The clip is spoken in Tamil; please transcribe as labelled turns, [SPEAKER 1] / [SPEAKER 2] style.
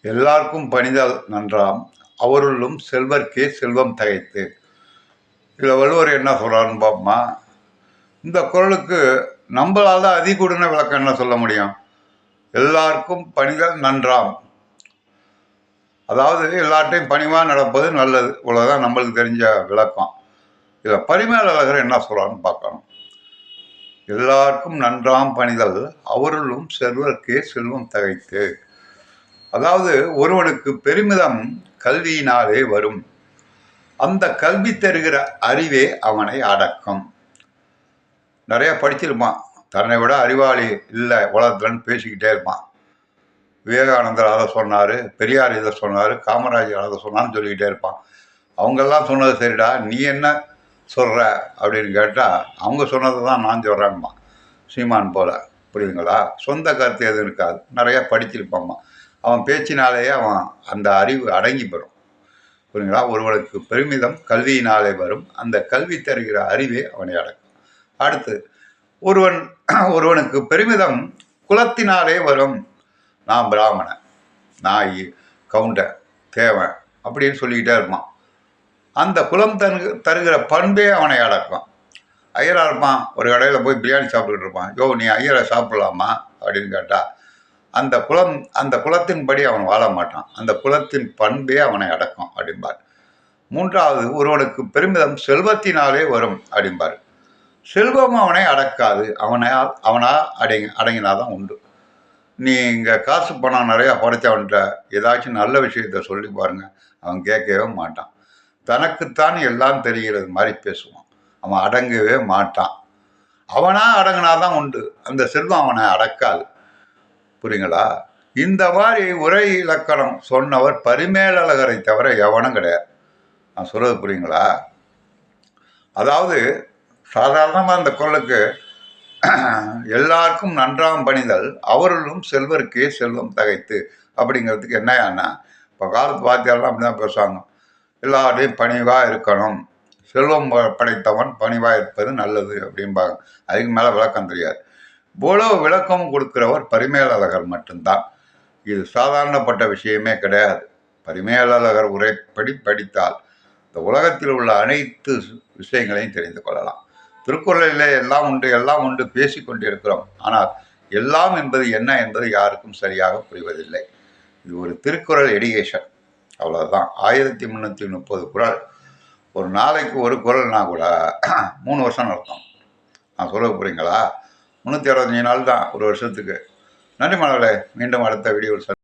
[SPEAKER 1] எல்லாருக்கும் பணிதல் நன்றாம் அவருள்ளும் செல்வர்க்கே செல்வம் தகைத்து. இதில் வள்ளுவர் என்ன சொல்கிறாருன்னு பார்ப்போமா. இந்த குறளுக்கு நம்மளால அதிகூடின விளக்கம் என்ன சொல்ல முடியும்? எல்லாருக்கும் பணிதல் நன்றாம், அதாவது எல்லார்ட்டையும் பணிவாக நடப்பது நல்லது. இவ்வளோதான் நம்மளுக்கு தெரிஞ்ச விளக்கம். இதில் பரிமேலழகர் என்ன சொல்கிறான்னு பார்க்கணும். எல்லாருக்கும் நன்றாம் பணிதல் அவருள்ளும் செல்வர்க்கே செல்வம் தகைத்து. அதாவது ஒருவனுக்கு பெருமிதம் கல்வியினாலே வரும். அந்த கல்வி தருகிற அறிவே அவனை அடக்கும். நிறைய படிச்சிருப்பான், தன்னை விட அறிவாளி இல்லை உலகத்துலன்னு பேசிக்கிட்டே இருப்பான். விவேகானந்தர் அதை சொன்னார், பெரியார் இதை சொன்னார், காமராஜர் அதை சொன்னான்னு சொல்லிக்கிட்டே இருப்பான். அவங்கெல்லாம் சொன்னது சரிடா, நீ என்ன சொல்கிற அப்படின்னு கேட்டால் அவங்க சொன்னதை தான் நான் சொல்கிறேன்மா. சீமான் போல, புரியுதுங்களா? சொந்த கருத்து எதுவும் இருக்காது, நிறையா படிச்சிருப்பாம்மா. அவன் பேச்சினாலேயே அவன் அந்த அறிவு அடங்கி பெறும், புரியுங்களா? ஒருவனுக்கு பெருமிதம் கல்வியினாலே வரும். அந்த கல்வி தருகிற அறிவே அவனை அடக்கும். அடுத்து ஒருவனுக்கு பெருமிதம் குலத்தினாலே வரும். நான் பிராமணன், நான் கவுண்டன், தேவன் அப்படின்னு சொல்லிக்கிட்டே இருப்பான். அந்த குலம் தருகிற பண்பே அவனை அடக்கும். ஐயராக இருப்பான், ஒரு கடையில் போய் பிரியாணி சாப்பிட்டுக்கிட்டு இருப்பான். யோ, நீ ஐயரை சாப்பிடலாமா அப்படின்னு கேட்டால் அந்த குலத்தின்படி அவன் வாழ மாட்டான். அந்த குலத்தின் பண்பே அவனை அடக்கும் அப்படிம்பார். மூன்றாவது, ஒருவனுக்கு பெருமிதம் செல்வத்தினாலே வரும் அப்படிம்பார். செல்வம் அவனை அடக்காது, அவனா அடங்கினாதான் உண்டு. நீ இங்கே காசு பணம் நிறையா படைத்தவன்ட்ட ஏதாச்சும் நல்ல விஷயத்த சொல்லி பாருங்க, அவன் கேட்கவே மாட்டான். தனக்குத்தான் எல்லாம் தெரிகிறது மாதிரி பேசுவான். அவன் அடங்கவே மாட்டான். அவனா அடங்கினாதான் உண்டு. அந்த செல்வம் அவனை அடக்காது, புரியுங்களா? இந்த மாதிரி உரை இலக்கணம் சொன்னவர் பரிமேலழகரை தவிர எவனும் கிடையாது. நான் சொல்றது புரியுங்களா? அதாவது சாதாரணமாக அந்த குறளுக்கு எல்லாருக்கும் நன்றாம் பணிதல் அவர்களும் செல்வர்க்கே செல்வம் தகைத்து அப்படிங்கிறதுக்கு என்னன்னா, இப்போ காலத்து வாத்தியாரெலாம் அப்படி தான் பேசுவாங்க. எல்லாரையும் பணிவாக இருக்கணும், செல்வம் படைத்தவன் பணிவாக இருப்பது நல்லது அப்படிம்பாங்க. அதுக்கு மேலே விளக்கம் தெரியாது. இவ்வளவு விளக்கம் கொடுக்கிறவர் பரிமேலழகர் மட்டும்தான். இது சாதாரணப்பட்ட விஷயமே கிடையாது. பரிமேலழகர் உரைப்படி படித்தால் இந்த உலகத்தில் உள்ள அனைத்து விஷயங்களையும் தெரிந்து கொள்ளலாம். திருக்குறளிலே எல்லாம் உண்டு பேசி கொண்டிருக்கிறோம். ஆனால் எல்லாம் என்பது என்ன என்பது யாருக்கும் சரியாக புரிவதில்லை. இது ஒரு திருக்குறள் எடிகேஷன், அவ்வளோதான். 1330 குறள். ஒரு நாளைக்கு ஒரு குறள்னா கூட 3 வருஷம் நடத்தும். நான் சொல்ல புரியுங்களா? 365 நாள் தான் ஒரு வருஷத்துக்கு. நன்றி மாணவர்களே, மீண்டும் அடுத்த வீடியோவில்